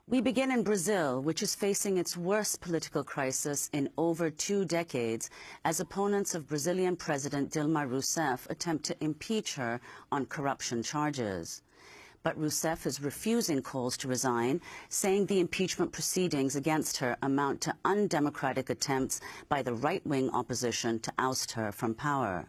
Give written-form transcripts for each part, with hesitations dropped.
We begin in Brazil, which is facing its worst political crisis in over 2 decades, as opponents of Brazilian President Dilma Rousseff attempt to impeach her on corruption charges. But Rousseff is refusing calls to resign, saying the impeachment proceedings against her amount to undemocratic attempts by the right-wing opposition to oust her from power.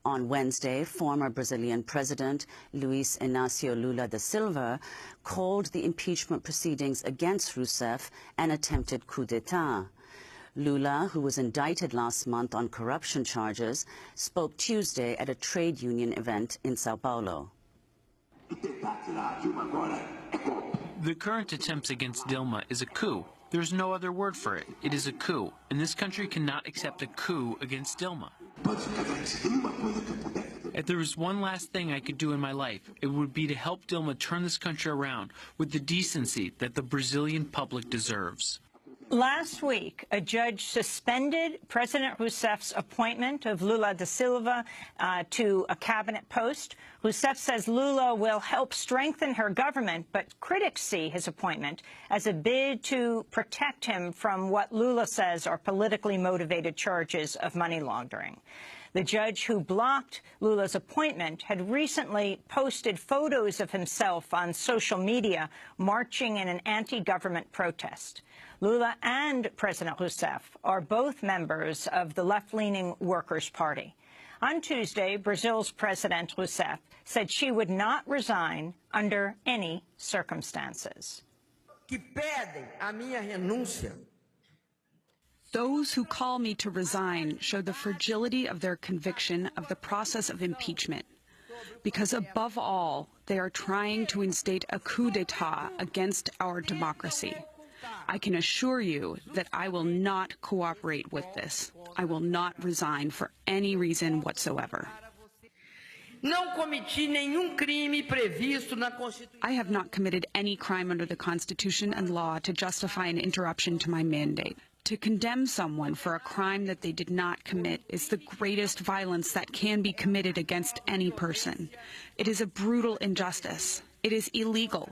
On Wednesday, former Brazilian President Luiz Inácio Lula da Silva called the impeachment proceedings against Rousseff an attempted coup d'etat. Lula, who was indicted last month on corruption charges, spoke Tuesday at a trade union event in Sao Paulo. The current attempts against Dilma is a coup. There's no other word for it. It is a coup, and this country cannot accept a coup against Dilma. If there was one last thing I could do in my life, it would be to help Dilma turn this country around with the decency that the Brazilian public deserves. Last week, a judge suspended President Rousseff's appointment of Lula da Silva to a cabinet post. Rousseff says Lula will help strengthen her government, but critics see his appointment as a bid to protect him from what Lula says are politically motivated charges of money laundering. The judge who blocked Lula's appointment had recently posted photos of himself on social media marching in an anti-government protest. Lula and President Rousseff are both members of the left-leaning Workers' Party. On Tuesday, Brazil's President Rousseff said she would not resign under any circumstances. Those who call me to resign show the fragility of their conviction of the process of impeachment, because above all, they are trying to instate a coup d'etat against our democracy. I can assure you that I will not cooperate with this. I will not resign for any reason whatsoever. I have not committed any crime under the Constitution and law to justify an interruption to my mandate. To condemn someone for a crime that they did not commit is the greatest violence that can be committed against any person. It is a brutal injustice. It is illegal.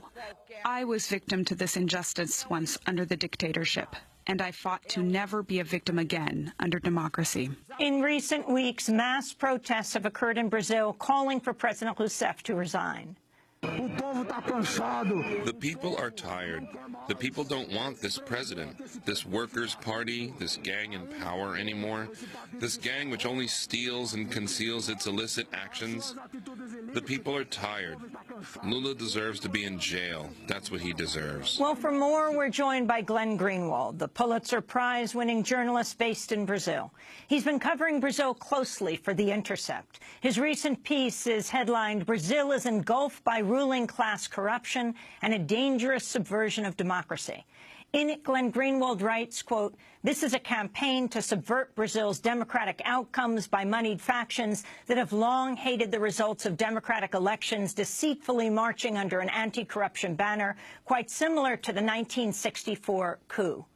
I was victim to this injustice once under the dictatorship, and I fought to never be a victim again under democracy. In recent weeks, mass protests have occurred in Brazil calling for President Rousseff to resign. The people are tired. The people don't want this president, this workers' party, this gang in power anymore, this gang which only steals and conceals its illicit actions. The people are tired. Lula deserves to be in jail. That's what he deserves. Well, for more, we're joined by Greenwaldl, the Pulitzer Prize-winning journalist based in Brazil. He's been covering Brazil closely for The Intercept. His recent piece is headlined, "Brazil is engulfed by ruling class corruption and a dangerous subversion of democracy." In it, Greenwaldl writes, quote, "This is a campaign to subvert Brazil's democratic outcomes by moneyed factions that have long hated the results of democratic elections, deceitfully marching under an anti-corruption banner, quite similar to the 1964 coup."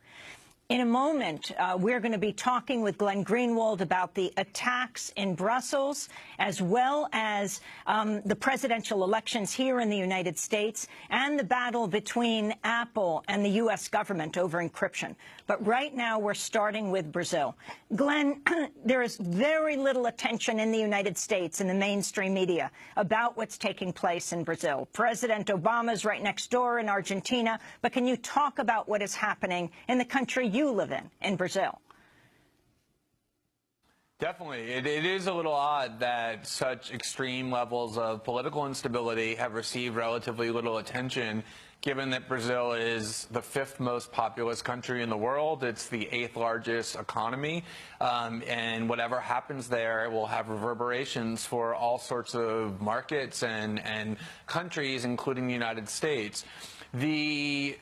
In a moment, we're going to be talking with Greenwaldl about the attacks in Brussels, as well as the presidential elections here in the United States, and the battle between Apple and the U.S. government over encryption. But right now, we're starting with Brazil. Glenn, there is very little attention in the United States in the mainstream media about what's taking place in Brazil. President Obama's right next door in Argentina, but can you talk about what is happening in the country you live in Brazil? Definitely. It is a little odd that such extreme levels of political instability have received relatively little attention, given that Brazil is the 5th most populous country in the world. It's the 8th largest economy, and whatever happens there will have reverberations for all sorts of markets and countries, including the United States. The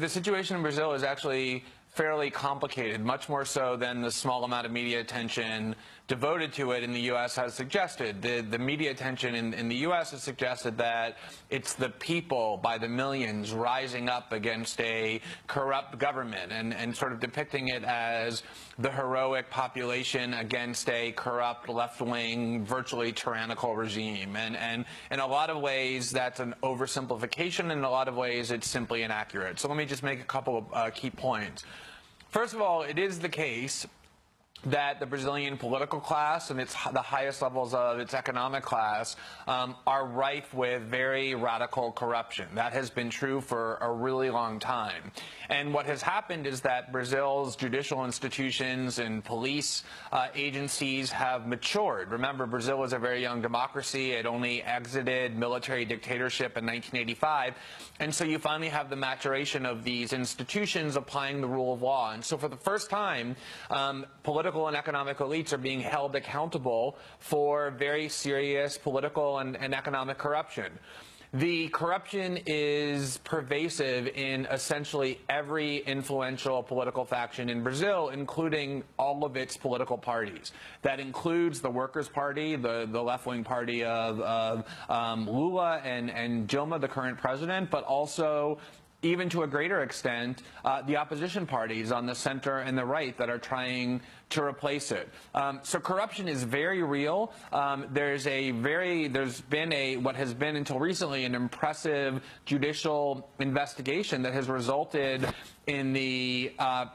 situation in Brazil is actually fairly complicated, much more so than the small amount of media attention devoted to it in the U.S. has suggested. The media attention in the U.S. has suggested that it's the people by the millions rising up against a corrupt government and sort of depicting it as the heroic population against a corrupt left-wing, virtually tyrannical regime. And in a lot of ways, that's an oversimplification. In a lot of ways, it's simply inaccurate. So let me just make a couple of key points. First of all, it is the case that the Brazilian political class and the highest levels of its economic class are rife with very radical corruption. That has been true for a really long time. And what has happened is that Brazil's judicial institutions and police agencies have matured. Remember, Brazil is a very young democracy. It only exited military dictatorship in 1985. And so you finally have the maturation of these institutions applying the rule of law. And so for the first time, political and economic elites are being held accountable for very serious political and economic corruption. The corruption is pervasive in essentially every influential political faction in Brazil, including all of its political parties. That includes the Workers' Party, the left-wing party of Lula and Dilma, the current president, but also, even to a greater extent, the opposition parties on the center and the right that are trying to replace it. So corruption is very real. There's been what has been until recently an impressive judicial investigation that has resulted in the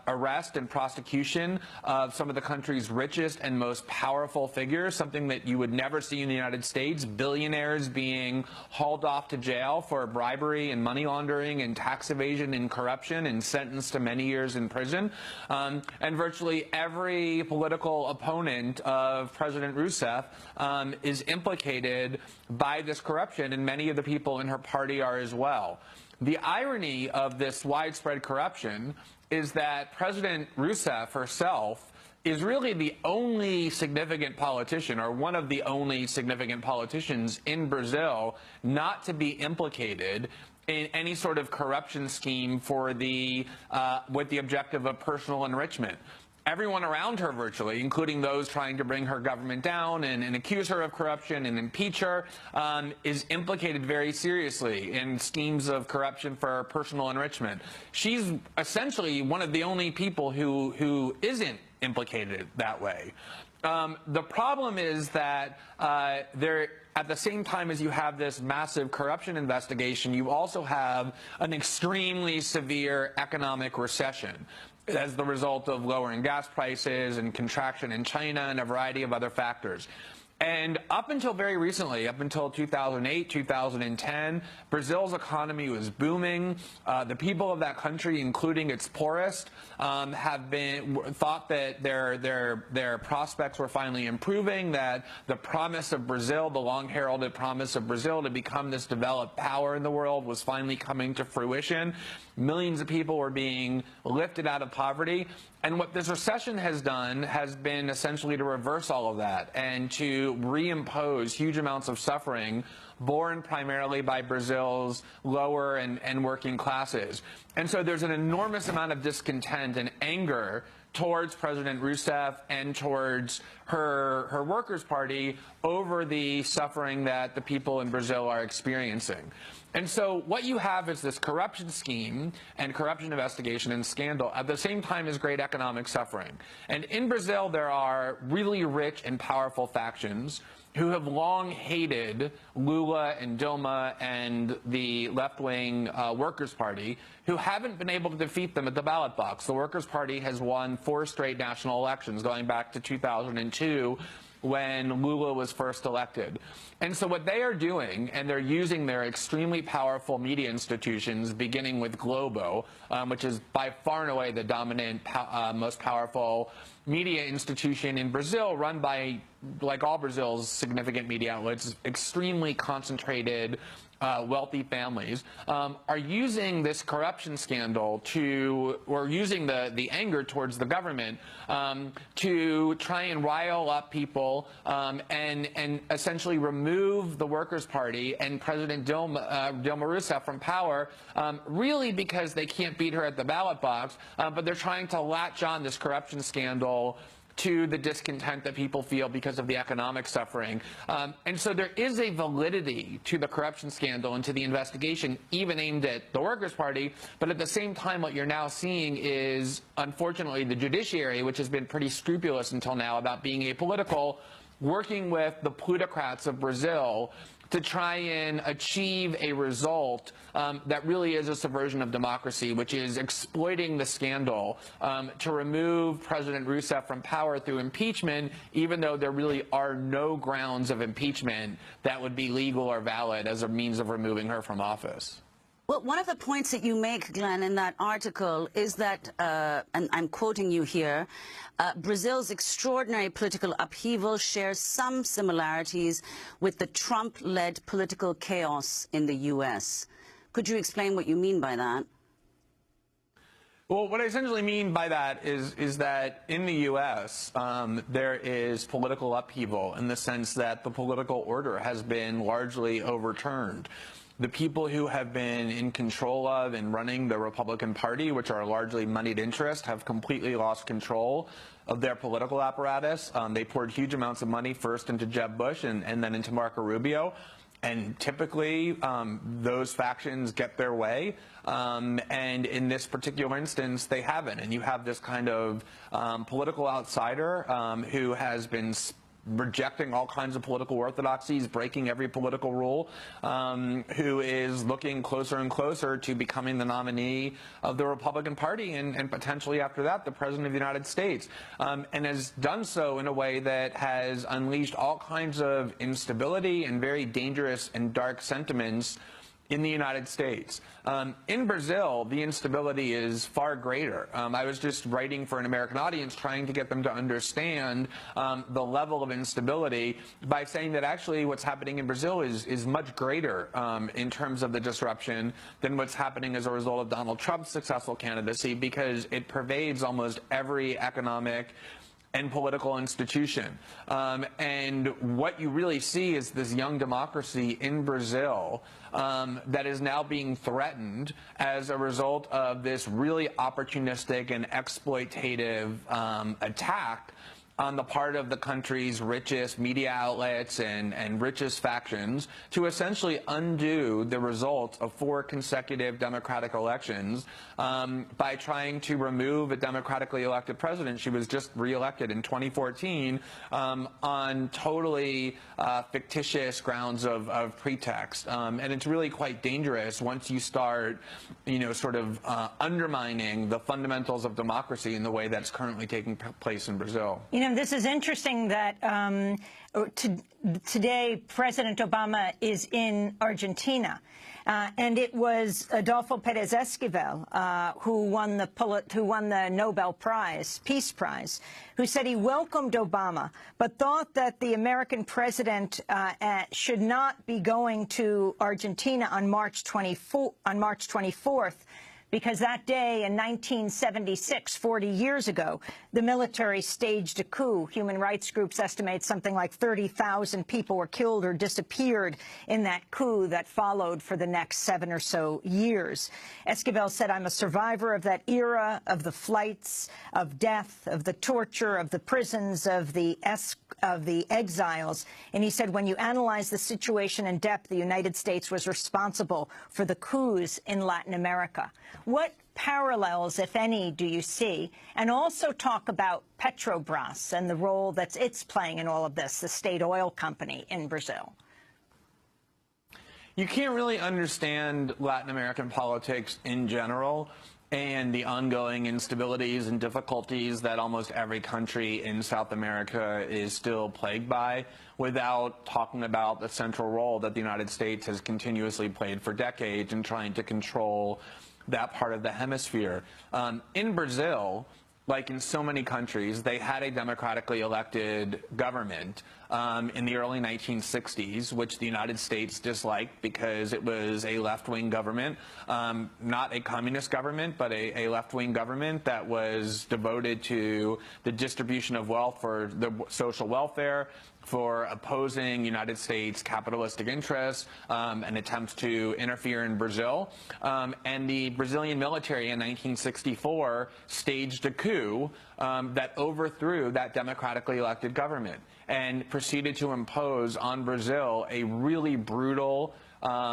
arrest and prosecution of some of the country's richest and most powerful figures, something that you would never see in the United States, billionaires being hauled off to jail for bribery and money laundering and tax evasion and corruption and sentenced to many years in prison. And virtually every political opponent of President Rousseff is implicated by this corruption, and many of the people in her party are as well. The irony of this widespread corruption is that President Rousseff herself is really the only significant politician, or one of the only significant politicians in Brazil, not to be implicated in any sort of corruption scheme for with the objective of personal enrichment. Everyone around her, virtually, including those trying to bring her government down and accuse her of corruption and impeach her, is implicated very seriously in schemes of corruption for personal enrichment. She's essentially one of the only people who isn't implicated that way. The problem is that at the same time as you have this massive corruption investigation, you also have an extremely severe economic recession as the result of lowering gas prices and contraction in China and a variety of other factors. And up until very recently, up until 2008, 2010, Brazil's economy was booming. The people of that country, including its poorest, thought that their prospects were finally improving, that the promise of Brazil, the long-heralded promise of Brazil to become this developed power in the world, was finally coming to fruition. Millions of people were being lifted out of poverty. And what this recession has done has been essentially to reverse all of that and to reimpose huge amounts of suffering borne primarily by Brazil's lower and working classes. And so there's an enormous amount of discontent and anger towards President Rousseff and towards her Workers' Party over the suffering that the people in Brazil are experiencing. And so what you have is this corruption scheme and corruption investigation and scandal at the same time as great economic suffering. And in Brazil, there are really rich and powerful factions who have long hated Lula and Dilma and the left-wing Workers' Party, who haven't been able to defeat them at the ballot box. The Workers' Party has won 4 straight national elections, going back to 2002, when Lula was first elected. And so what they are doing, and they're using their extremely powerful media institutions, beginning with Globo, which is by far and away the dominant, most powerful media institution in Brazil, run by, like all Brazil's significant media outlets, extremely concentrated wealthy families, are using this corruption scandal or using the anger towards the government to try and rile up people and essentially remove the Workers' Party and President Dilma Rousseff from power, really because they can't beat her at the ballot box, but they're trying to latch on this corruption scandal to the discontent that people feel because of the economic suffering. And so there is a validity to the corruption scandal and to the investigation, even aimed at the Workers' Party. But at the same time, what you're now seeing is, unfortunately, the judiciary, which has been pretty scrupulous until now about being apolitical, working with the plutocrats of Brazil to try and achieve a result that really is a subversion of democracy, which is exploiting the scandal to remove President Rousseff from power through impeachment, even though there really are no grounds of impeachment that would be legal or valid as a means of removing her from office. Well, one of the points that you make, Glenn, in that article is that, and I'm quoting you here, Brazil's extraordinary political upheaval shares some similarities with the Trump-led political chaos in the U.S. Could you explain what you mean by that? Well, what I essentially mean by that is that in the U.S., there is political upheaval in the sense that the political order has been largely overturned. The people who have been in control of and running the Republican Party, which are largely moneyed interests, have completely lost control of their political apparatus. They poured huge amounts of money first into Jeb Bush and then into Marco Rubio. And typically, those factions get their way. And in this particular instance, they haven't. And you have this kind of political outsider who has been rejecting all kinds of political orthodoxies, breaking every political rule, who is looking closer and closer to becoming the nominee of the Republican Party and potentially after that the President of the United States, and has done so in a way that has unleashed all kinds of instability and very dangerous and dark sentiments in the United States. In Brazil, the instability is far greater. I was just writing for an American audience trying to get them to understand the level of instability by saying that actually what's happening in Brazil is much greater in terms of the disruption than what's happening as a result of Donald Trump's successful candidacy, because it pervades almost every economic and political institution. And what you really see is this young democracy in Brazil that is now being threatened as a result of this really opportunistic and exploitative attack on the part of the country's richest media outlets and richest factions to essentially undo the results of 4 consecutive democratic elections by trying to remove a democratically elected president. She was just reelected in 2014 on totally fictitious grounds of pretext. And it's really quite dangerous once you start, sort of undermining the fundamentals of democracy in the way that's currently taking place in Brazil. This is interesting that today President Obama is in Argentina, and it was Adolfo Pérez Esquivel who won the Nobel Prize, Peace Prize, who said he welcomed Obama, but thought that the American president should not be going to Argentina on March 24th. Because that day in 1976, 40 years ago, the military staged a coup. Human rights groups estimate something like 30,000 people were killed or disappeared in that coup that followed for the next 7 or so years. Esquivel said, "I'm a survivor of that era, of the flights, of death, of the torture, of the prisons, of the exiles." And he said, when you analyze the situation in depth, the United States was responsible for the coups in Latin America. What parallels, if any, do you see? And also talk about Petrobras and the role that it's playing in all of this, the state oil company in Brazil. You can't really understand Latin American politics in general and the ongoing instabilities and difficulties that almost every country in South America is still plagued by without talking about the central role that the United States has continuously played for decades in trying to control that part of the hemisphere. In Brazil, like in so many countries, they had a democratically elected government in the early 1960s, which the United States disliked because it was a left-wing government, not a communist government, but a left-wing government that was devoted to the distribution of wealth for the social welfare, for opposing United States capitalistic interests and attempts to interfere in Brazil. And the Brazilian military in 1964 staged a coup that overthrew that democratically elected government and proceeded to impose on Brazil a really brutal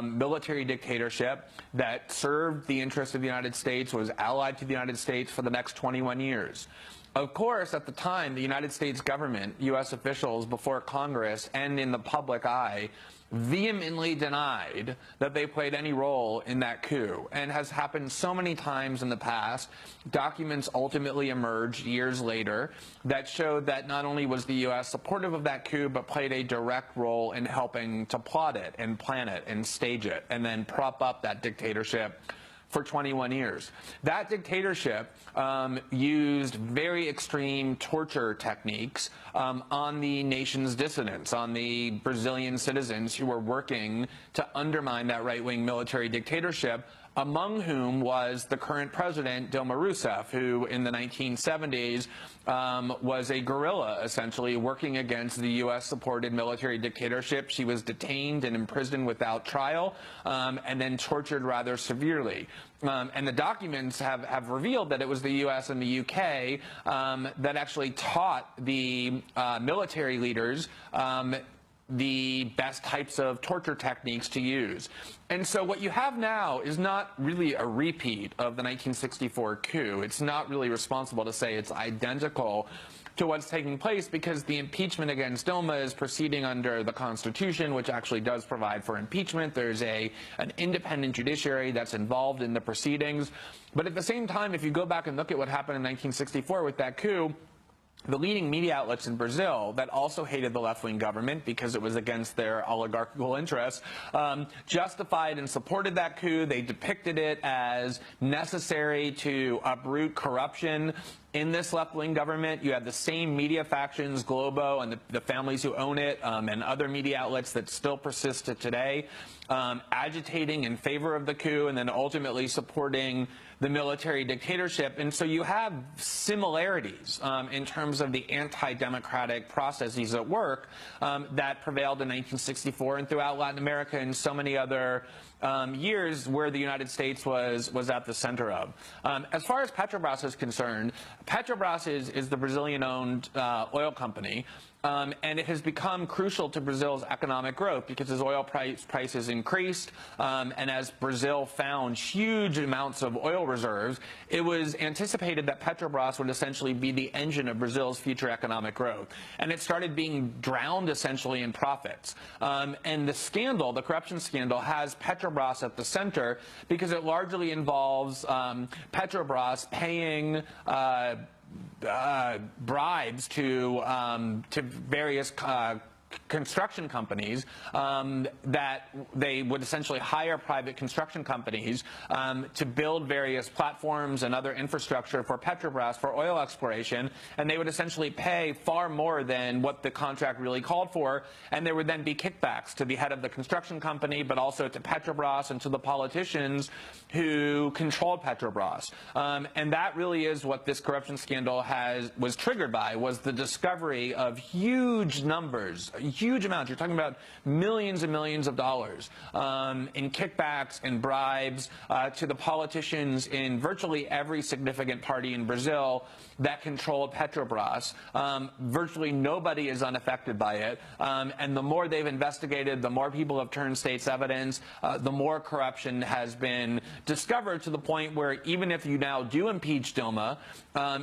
military dictatorship that served the interests of the United States, was allied to the United States for the next 21 years. Of course, at the time, the United States government, U.S. officials before Congress and in the public eye, vehemently denied that they played any role in that coup, and has happened so many times in the past. Documents ultimately emerged years later that showed that not only was the U.S. supportive of that coup, but played a direct role in helping to plot it and plan it and stage it and then prop up that dictatorship for 21 years. That dictatorship used very extreme torture techniques on the nation's dissidents, on the Brazilian citizens who were working to undermine that right-wing military dictatorship, among whom was the current president, Dilma Rousseff, who in the 1970s was a guerrilla, essentially, working against the U.S.-supported military dictatorship. She was detained and imprisoned without trial and then tortured rather severely. And the documents have revealed that it was the U.S. and the U.K. That actually taught the military leaders the best types of torture techniques to use. And so what you have now is not really a repeat of the 1964 coup. It's not really responsible to say it's identical to what's taking place, because the impeachment against Dilma is proceeding under the Constitution, which actually does provide for impeachment. There's an independent judiciary that's involved in the proceedings. But at the same time, if you go back and look at what happened in 1964 with that coup, the leading media outlets in Brazil that also hated the left-wing government because it was against their oligarchical interests justified and supported that coup. They depicted it as necessary to uproot corruption in this left-wing government. You have the same media factions, Globo and the families who own it, and other media outlets that still persist to today, agitating in favor of the coup and then ultimately supporting the military dictatorship. And so you have similarities in terms of the anti-democratic processes at work that prevailed in 1964 and throughout Latin America and so many other years where the United States was at the center of. As far as Petrobras is concerned, Petrobras is the Brazilian-owned oil company. And it has become crucial to Brazil's economic growth because as oil prices increased and as Brazil found huge amounts of oil reserves, it was anticipated that Petrobras would essentially be the engine of Brazil's future economic growth. And it started being drowned essentially in profits. And the scandal, the corruption scandal, has Petrobras at the center because it largely involves Petrobras paying bribes to various construction companies that they would essentially hire private construction companies to build various platforms and other infrastructure for Petrobras for oil exploration, and they would essentially pay far more than what the contract really called for, and there would then be kickbacks to the head of the construction company, but also to Petrobras and to the politicians who controlled Petrobras. And that really is what this corruption scandal was triggered by, was the discovery of huge numbers, huge amounts. You're talking about millions and millions of dollars in kickbacks and bribes to the politicians in virtually every significant party in Brazil that controlled Petrobras. Virtually nobody is unaffected by it. And the more they've investigated, the more people have turned state's evidence, the more corruption has been discovered, to the point where even if you now do impeach Dilma,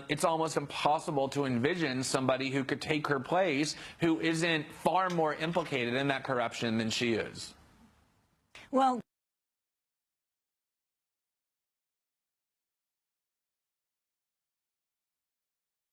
it's almost impossible to envision somebody who could take her place who isn't far more implicated in that corruption than she is. Well,